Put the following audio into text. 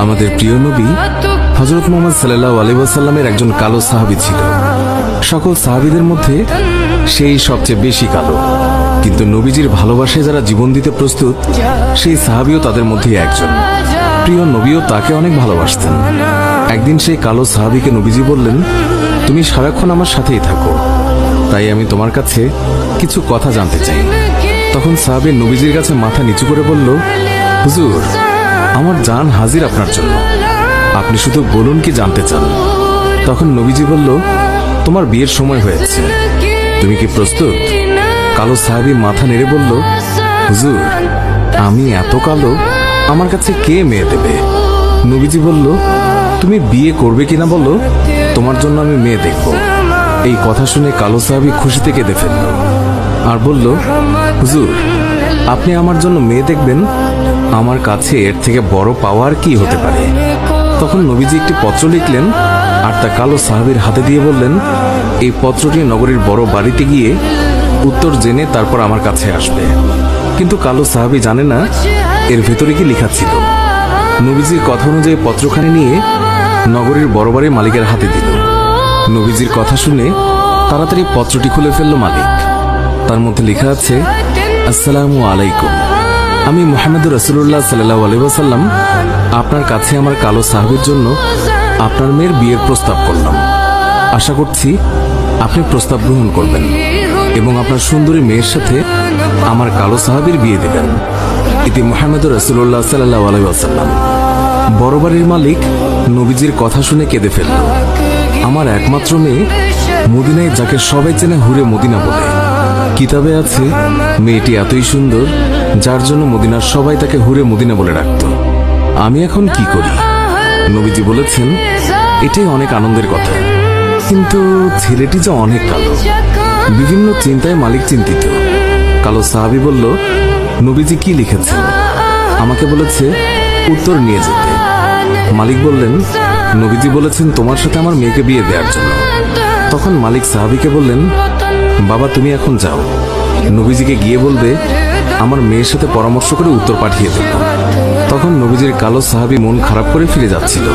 আমাদের প্রিয় নবী হযরত মুহাম্মদ সাল্লাল্লাহু আলাইহি ওয়াসাল্লামের একজন কালো সাহাবী ছিল। সকল সাহাবীদের মধ্যে সেই সবচেয়ে বেশি কালো, কিন্তু নবীজির ভালোবাসায় যারা জীবন দিতে প্রস্তুত সেই সাহাবীও তাদের মধ্যে একজন। প্রিয় নবীও তাকে অনেক ভালোবাসতেন। একদিন সেই কালো সাহাবীকে নবীজি বললেন, তুমি সারাক্ষণ আমার সাথেই থাকো, তাই আমি তোমার কাছে কিছু কথা জানতে চাই। তখন সাহাবী নবীজির কাছে মাথা নিচু করে বলল, হুজুর, আমার জান হাজির আপনার জন্য, আপনি শুধু বলুন কি জানতে চান। তখন নবীজি বলল, তোমার বিয়ের সময় হয়েছে, তুমি কি প্রস্তুত? কালো সাহাবী মাথা নেড়ে বলল, হুজুর, আমি এত কালো, আমার কাছে কে মেয়ে দেবে? নবীজি বলল, তুমি বিয়ে করবে কিনা বলো, তোমার জন্য আমি মেয়ে দেখব। এই কথা শুনে কালো সাহাবী খুশিতে কেঁদে ফেলল আর বলল, হুজুর, আপনি আমার জন্য মেয়ে দেখবেন, আমার কাছে এর থেকে বড় পাওয়ার কি হতে পারে? তখন নবীজি একটি পত্র লিখলেন আর তা কালো সাহাবীর হাতে দিয়ে বললেন, এই পত্রটি নগরীর বড় বাড়িতে গিয়ে উত্তর জেনে তারপর আমার কাছে আসবে। কিন্তু কালো সাহাবী জানে না এর ভেতরে কি লেখা ছিল। নবীজির কথা অনুযায়ী পত্রখানি নিয়ে নগরীর বড় বাড়ির মালিকের হাতে দিল। নবীজির কথা শুনে তাড়াতাড়ি পত্রটি খুলে ফেলল মালিক। তার মধ্যে লেখা আছে, আসসালামু আলাইকুম, আমি মুহাম্মদুর রাসূলুল্লাহ সাল্লাল্লাহু আলাইহি ওয়াসাল্লাম আপনার কাছে আমার কালো সাহাবীর জন্য আপনার মেয়ের বিয়ের প্রস্তাব করলাম। আশা করছি আপনি প্রস্তাব গ্রহণ করবেন এবং আপনার সুন্দরী মেয়ের সাথে আমার কালো সাহাবীর বিয়ে দেবেন। ইতি মুহাম্মদুর রাসূলুল্লাহ সাল্লাল্লাহু আলাইহি ওয়াসাল্লাম। বড় বাড়ির মালিক নবীজির কথা শুনে কেঁদে ফেলল। আমার একমাত্র মেয়ে, মদিনায় যাকে সবাই চেনে হুরে মদিনা বলে। কিতাবে আছে মেয়েটি এতই সুন্দর যার জন্য মদিনার সবাই তাকে হুরে মদিনা বলে ডাকত। আমি এখন কি করি? নবীজি বলেছেন, এটাই অনেক আনন্দের কথা, কিন্তু ছেলেটি যে অনেক কালো। বিভিন্ন চিন্তায় মালিক চিন্তিত। কালো সাহাবী বলল, নবীজি কি লিখেছেন? আমাকে বলেছে উত্তর নিয়ে যেতে। মালিক বললেন, নবীজি বলেছেন তোমার সাথে আমার মেয়েকে বিয়ে দেওয়ার জন্য। তখন মালিক সাহাবীকে বললেন, বাবা, তুমি এখন যাও, নবীজিকে গিয়ে বলবে আমার মেয়ের সাথে পরামর্শ করে উত্তর পাঠিয়ে দেব। তখন নবীজির কালো সাহাবী মন খারাপ করে ফিরে যাচ্ছিল।